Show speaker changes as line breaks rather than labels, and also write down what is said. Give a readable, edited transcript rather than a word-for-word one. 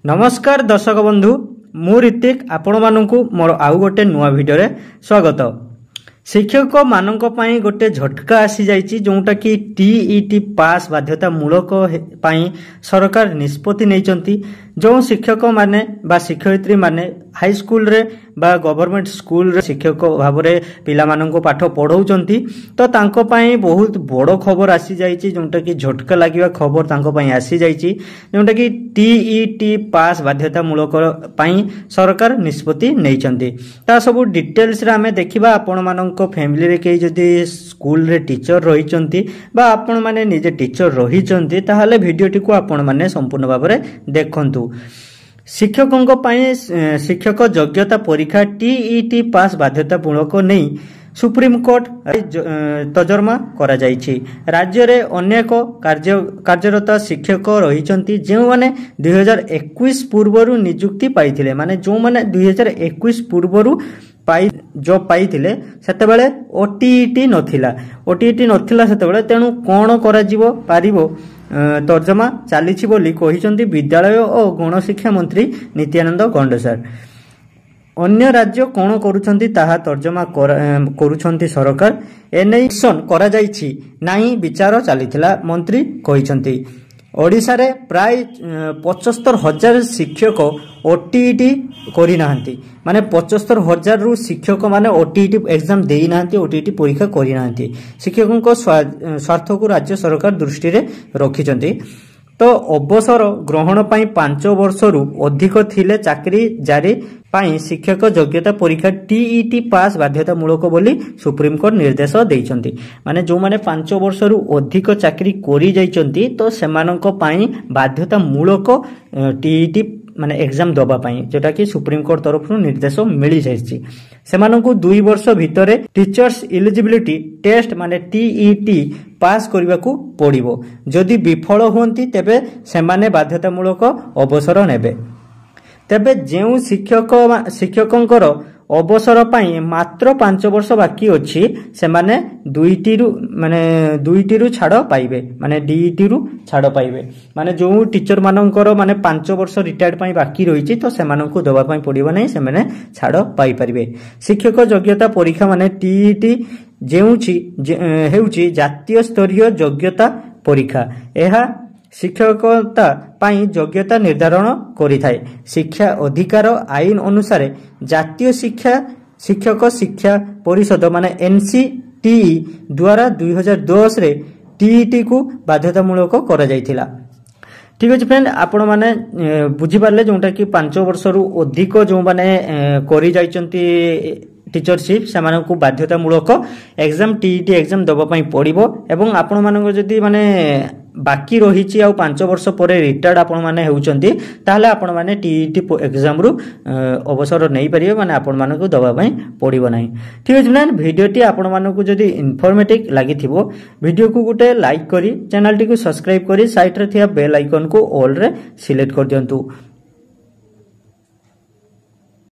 नमस्कार दर्शक बंधु मु ऋतिक आपण मानू मोर आउ गोटे नुआ भिडियो स्वागत। शिक्षक मानक पई गोटे झटका आसी जाइछि जोंटा कि टीईटी पास बाध्यतामूलक पई सरकार निष्पत्ति नैचंती। जो शिक्षक माने बा शिक्षयित्री माने हाई स्कूल रे बा गवर्नमेंट स्कूल रे शिक्षक भाव रे पिला माननको पाठ पढौचंती तो तांको पई बहुत बड़ खबर आसी जाइछि जोंटा कि झटका लागिवा खबर तांको पई आसी जाइछि जोंटा कि टीईटी पास बाध्यतामूलक पई सरकार निष्पत्ति नैचंती। ता सब डिटेल्स रे हमें देखिबा। आपण माननको फैमिली रे के जदी स्कूल रे टीचर रहिचंती बा आपण माने निजे टीचर रहिचंती ताहाले भिडियोटी को आपण माने संपूर्ण भाव रे देखंतु। शिक्षकों पाई शिक्षक योग्यता परीक्षा टीईटी पास बाध्यतामूलक नहीं सुप्रीम कोर्ट तर्जमा करा जाइछि। राज्य रे अनेक कार्यरत शिक्षक रहिचंती जो माने 2021 पूर्वरु नियुक्ति पाइथिले माने जो माने 2021 पूर्वरु जॉब पाइथिले सेतेबेले ओटीईटी नथिला सेतेबेले तेनु कोन करा जिवो पारिबो तर्जमा चलीछि बोली कहिसंती विद्यालय और गणशिक्षा मंत्री नित्यानंद गंड सर। अन्य राज्य कोन करूछंती ताहा तर्जमा करूछंती सरकार एनै एक्शन करा जाइछि नाही विचार चलीथिला मंत्री कहिसंती। ओडिशा रे प्राय 75,000 शिक्षक ओटीईटी करि नाहंती माने 75,000 रु शिक्षक माने ओटीईटी एग्जाम देई नाहंती ओटीईटी परीक्षा करि नाहंती। शिक्षकों को स्वार्थ को राज्य सरकार दृष्टि रे रखिचंती। तो अवसर ग्रहण पाई 5 वर्ष रु अधिक थिले चाकरी जारी पाई शिक्षक योग्यता परीक्षा टीईटी पास बाध्यतामूलक बोली सुप्रीम कोर्ट निर्देश देइचंती। माने जो माने 5 वर्ष रु अधिक चाकरी करि जाइचंती तो सेमानक पाई बाध्यतामूलक टीईटी माने एग्जाम दबा पाई जेटा कि सुप्रीम कोर्ट तरफ निर्देश मिली जाइछि। सेमानकु 2 वर्ष भितरे टीचर्स एलिजिबिलिटी टेस्ट माने टीईटी पास करबाकू पड़िबो। जदि विफल होंती तेबे सेमाने बाध्यतामूलक अवसर नेबे। तेबे जेउ शिक्षकंकर अवसर पाई मात्र 5 वर्ष बाकी अछि सेमाने दुईटी रु छाड़ पाइबे माने डीईटी रु छाड़ पाइबे। माने जो टीचर मानकर माने 5 वर्ष रिटायर्ड पाई बाकी रहिछि तो सेमानंकु दबा पाई पड़िबो नै सेमाने छाड़ पाई परिबे। शिक्षक योग्यता परीक्षा माने टीईटी हेउछि जातीय स्तरीय योग्यता परीक्षा। एहा शिक्षकता पाई योग्यता निर्धारण करिथाय। शिक्षा अधिकार आईन अनुसार जातीय शिक्षक शिक्षा परिषद माने एनसीटीई द्वारा 2010 रे टीईटी को बाध्यतामूलक करा जायथिला। ठीक अछि फ्रेंड आपण माने बुझी पारले जोंटा कि 5 वर्ष रु अधिक जो माने करि जायचंती टीचरशिप सेमानकु बाध्यतामूलक एग्जाम टीईटी एग्जाम दबा पई पड़िबो। एवं आपण मानक जदी माने बाकी रहिछि आ 5 वर्ष परे रिटायर्ड आपण माने हेउचंती ताहले आपण माने टीईटी एग्जाम रु अवसर नै परिबे माने आपण मानकु दबा पई पड़िबो नै। ठीक अछि फ्रेंड भिडियोटी आपण मानकु जदी इन्फॉर्मेटिव लागिथिबो वीडियो को गुटे लाइक करी चैनल टी को सब्सक्राइब करी साइड रे थिया बेल आइकन को ऑल रे सिलेक्ट कर दियंतु।